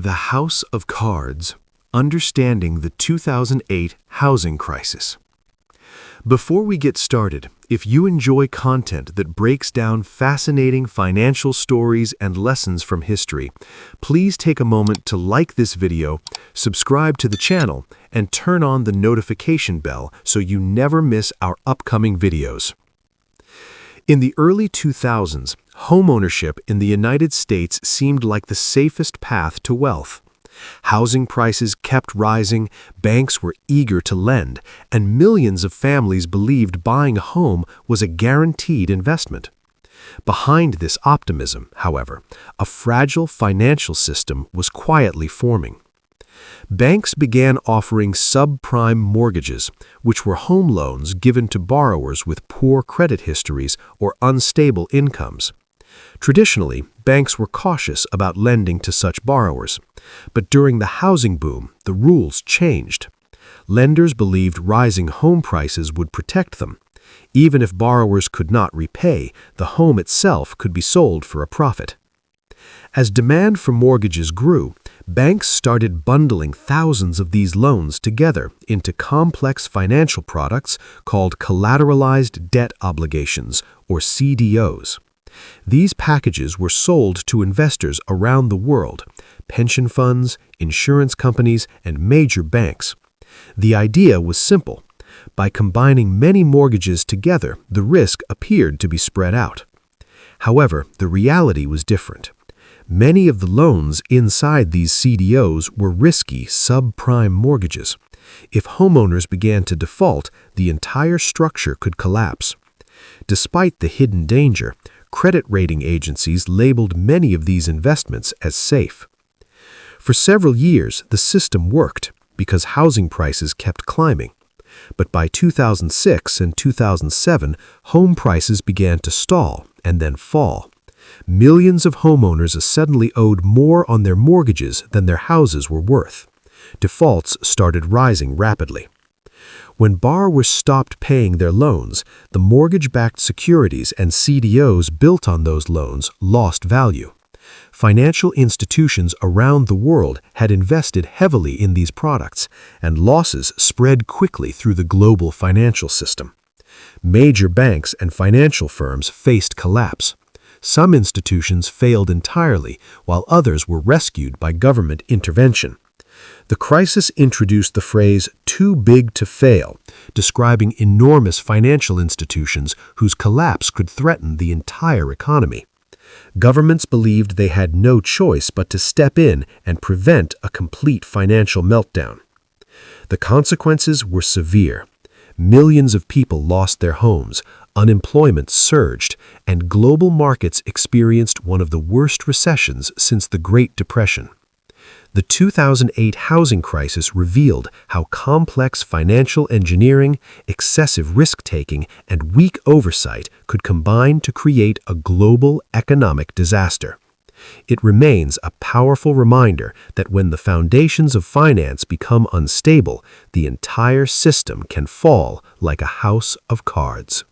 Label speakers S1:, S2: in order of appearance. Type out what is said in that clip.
S1: The House of Cards: Understanding the 2008 Housing Crisis. Before we get started, if you enjoy content that breaks down fascinating financial stories and lessons from history, please take a moment to like this video, subscribe to the channel, and turn on the notification bell so you never miss our upcoming videos. In the early 2000s, homeownership in the United States seemed like the safest path to wealth. Housing prices kept rising, banks were eager to lend, and millions of families believed buying a home was a guaranteed investment. Behind this optimism, however, a fragile financial system was quietly forming. Banks began offering subprime mortgages, which were home loans given to borrowers with poor credit histories or unstable incomes. Traditionally, banks were cautious about lending to such borrowers, but during the housing boom, the rules changed. Lenders believed rising home prices would protect them. Even if borrowers could not repay, the home itself could be sold for a profit. As demand for mortgages grew, banks started bundling thousands of these loans together into complex financial products called collateralized debt obligations, or CDOs. These packages were sold to investors around the world: pension funds, insurance companies, and major banks. The idea was simple. By combining many mortgages together, the risk appeared to be spread out. However, the reality was different. Many of the loans inside these CDOs were risky subprime mortgages. If homeowners began to default, the entire structure could collapse. Despite the hidden danger, credit rating agencies labeled many of these investments as safe. For several years, the system worked because housing prices kept climbing. But by 2006 and 2007, home prices began to stall and then fall. Millions of homeowners suddenly owed more on their mortgages than their houses were worth. Defaults started rising rapidly. When borrowers stopped paying their loans, the mortgage-backed securities and CDOs built on those loans lost value. Financial institutions around the world had invested heavily in these products, and losses spread quickly through the global financial system. Major banks and financial firms faced collapse. Some institutions failed entirely, while others were rescued by government intervention. The crisis introduced the phrase "too big to fail," describing enormous financial institutions whose collapse could threaten the entire economy. Governments believed they had no choice but to step in and prevent a complete financial meltdown. The consequences were severe. Millions of people lost their homes, unemployment surged, and global markets experienced one of the worst recessions since the Great Depression. The 2008 housing crisis revealed how complex financial engineering, excessive risk-taking, and weak oversight could combine to create a global economic disaster. It remains a powerful reminder that when the foundations of finance become unstable, the entire system can fall like a house of cards.